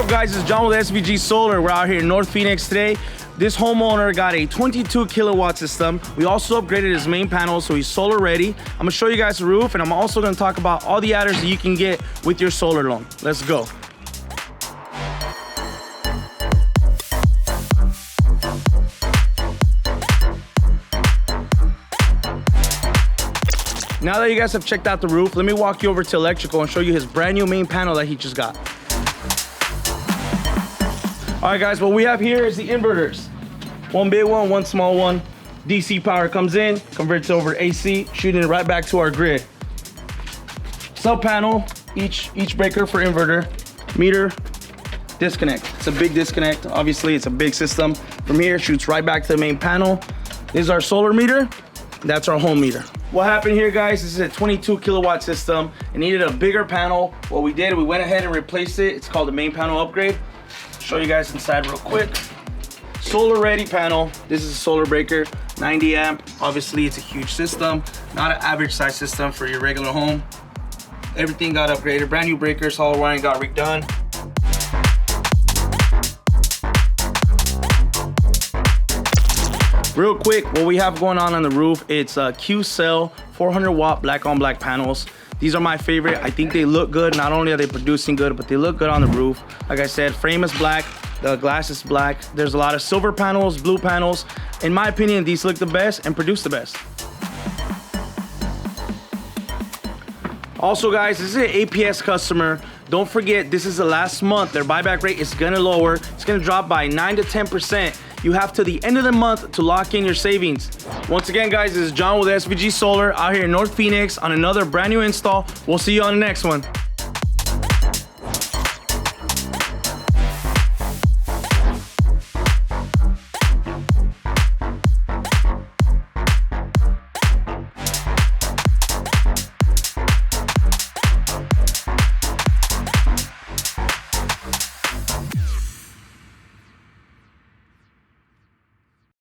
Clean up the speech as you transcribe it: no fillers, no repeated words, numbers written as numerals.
guys? It's Jon with SVG Solar. We're out here in North Phoenix today. This homeowner got a 22 kilowatt system. We also upgraded his main panel so he's solar ready. I'm gonna show you guys the roof, and I'm also gonna talk about all the adders that you can get with your solar loan. Let's go. Now that you guys have checked out the roof, let me walk you over to electrical and show you his brand new main panel that he just got. All right guys, what we have here is the inverters. One big one, one small one. DC power comes in, converts over to AC, shooting it right back to our grid. Sub panel, each breaker for inverter. Meter, disconnect. It's a big disconnect. Obviously, it's a big system. From here, it shoots right back to the main panel. This is our solar meter. That's our home meter. What happened here, guys, this is a 22 kilowatt system. It needed a bigger panel. What we did, we went ahead and replaced it. It's called the main panel upgrade. Show you guys inside real quick. Solar ready panel. This is a solar breaker, 90 amp. Obviously, it's a huge system, not an average size system for your regular home. Everything got upgraded, brand new breakers, all wiring got redone. Real quick, what we have going on the roof, it's a Q-Cell 400 watt black on black panels. These are my favorite. I think they look good. Not only are they producing good, but they look good on the roof. Like I said, frame is black, the glass is black. There's a lot of silver panels, blue panels. In my opinion, these look the best and produce the best. Also guys, this is an APS customer. Don't forget, this is the last month. Their buyback rate is gonna lower. It's gonna drop by 9 to 10%. You have to the end of the month to lock in your savings. Once again, guys, this is Jon with SVG Solar out here in North Phoenix on another brand new install. We'll see you on the next one.